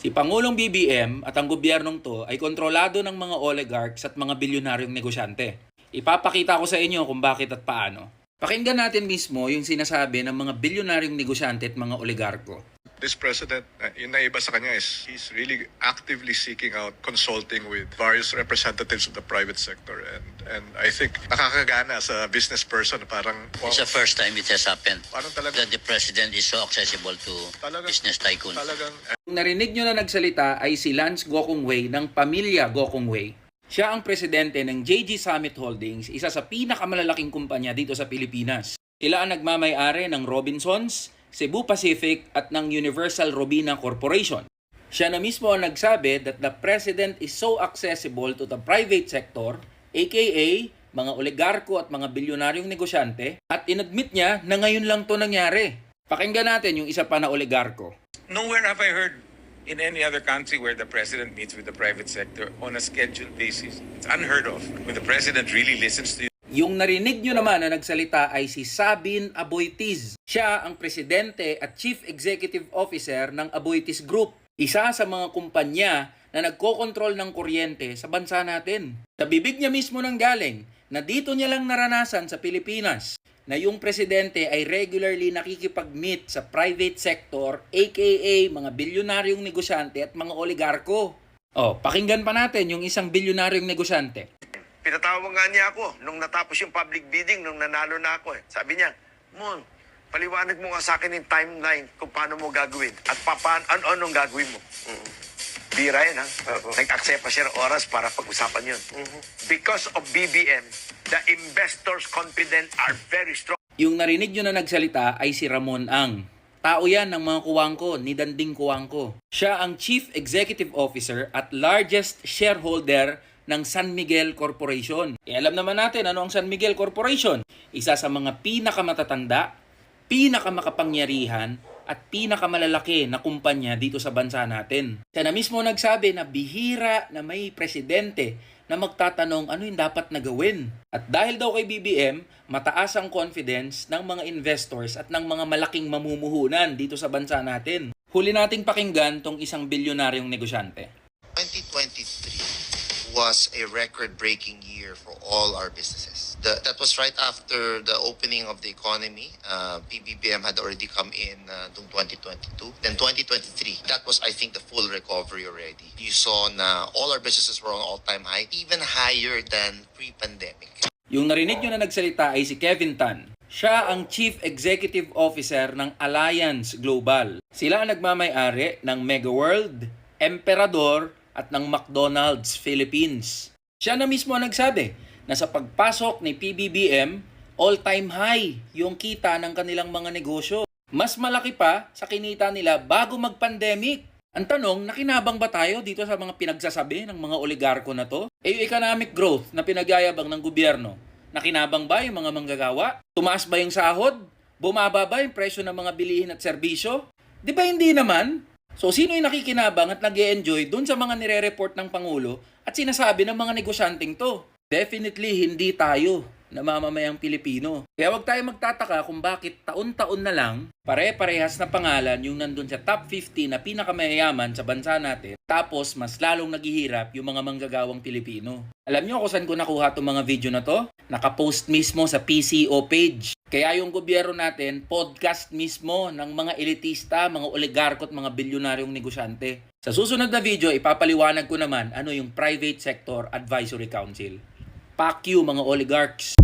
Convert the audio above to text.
Si Pangulong BBM at ang gobyernong to ay kontrolado ng mga oligarchs at mga bilyonaryong negosyante. Ipapakita ko sa inyo kung bakit at paano. Pakinggan natin mismo yung sinasabi ng mga bilyonaryong negosyante at mga oligarko. This president, yung naiba sa kanya is he's really actively seeking out consulting with various representatives of the private sector. And I think nakakagana sa business person, parang wow, It's the first time it has happened parang talagang, that the president is so accessible to business tycoon. talagang Ang narinig nyo na nagsalita ay si Lance Gokongwei ng pamilya Gokongwei. Siya ang presidente ng JG Summit Holdings, isa sa pinakamalalaking kumpanya dito sa Pilipinas. Sila ang nagmamay-ari ng Robinsons, Cebu Pacific at ng Universal Robina Corporation. Siya na mismo ang nagsabi that the president is so accessible to the private sector, aka mga oligarko at mga bilyonaryong negosyante, at inadmit niya na ngayon lang to nangyari. Pakinggan natin yung isa pa na oligarko. Nowhere have I heard in any other country where the president meets with the private sector on a scheduled basis. It's unheard of. When the president really listens to you. Yung narinig nyo naman na nagsalita ay si Sabin Aboitiz. Siya ang presidente at chief executive officer ng Aboitiz Group, isa sa mga kumpanya na nagkokontrol ng kuryente sa bansa natin. Sa bibig niya mismo nang galing na dito niya lang naranasan sa Pilipinas na yung presidente ay regularly nakikipag-meet sa private sector, aka mga bilyonaryong negosyante at mga oligarko. Pakinggan pa natin yung isang bilyonaryong negosyante. Pinatawag nga niya ako nung natapos yung public bidding, nung nanalo na ako. Sabi niya, Mon, paliwanag mo nga sa akin yung timeline kung paano mo gagawin at anong gagawin mo. Bira yun, ha? Nag-accept pa siya ng oras para pag-usapan yun. Because of BBM, the investors' confidence are very strong. Yung narinig nyo na nagsalita ay si Ramon Ang. Tao yan ng mga kuwangko, ni Danding Kuwangko. Siya ang Chief Executive Officer at largest shareholder ng San Miguel Corporation. Alam naman natin ano ang San Miguel Corporation. Isa sa mga pinakamatatanda, pinakamakapangyarihan, at pinakamalalaki na kumpanya dito sa bansa natin. Siya na mismo nagsabi na bihira na may presidente na magtatanong ano yung dapat na gawin. At dahil daw kay BBM, mataas ang confidence ng mga investors at ng mga malaking mamumuhunan dito sa bansa natin. Huli nating pakinggan tong isang bilyonaryong negosyante. 2023 was a record-breaking year for all our businesses. That was right after the opening of the economy. PBBM had already come in noong 2022. Then 2023, that was, I think, the full recovery already. You saw na all our businesses were on all-time high, even higher than pre-pandemic. Yung narinig nyo na nagsalita ay si Kevin Tan. Siya ang Chief Executive Officer ng Alliance Global. Sila ang nagmamay-ari ng Mega World, Emperador, at ng McDonald's Philippines. Siya na mismo ang nagsabi na sa pagpasok ni PBBM, all-time high yung kita ng kanilang mga negosyo. Mas malaki pa sa kinita nila bago mag-pandemic. Ang tanong, nakinabang ba tayo dito sa mga pinagsasabi ng mga oligarko na to? Yung economic growth na pinagyayabang ng gobyerno, nakinabang ba yung mga manggagawa? Tumaas ba yung sahod? Bumaba ba yung presyo ng mga bilihin at serbisyo? Di ba hindi naman? So sino yung nakikinabang at nag-e-enjoy dun sa mga nire-report ng Pangulo at sinasabi ng mga negosyanteng to? Definitely hindi tayo na mamamayang Pilipino. Kaya wag tayo magtataka kung bakit taon-taon na lang pare-parehas na pangalan yung nandun sa top 50 na pinakamayayaman sa bansa natin, tapos mas lalong naghihirap yung mga manggagawang Pilipino. Alam nyo kung saan ko nakuha itong mga video na to? Nakapost mismo sa PCO page. Kaya yung gobyerno natin, podcast mismo ng mga elitista, mga oligarko at mga bilyonaryong negosyante. Sa susunod na video, ipapaliwanag ko naman ano yung Private Sector Advisory Council. Fuck you mga oligarchs!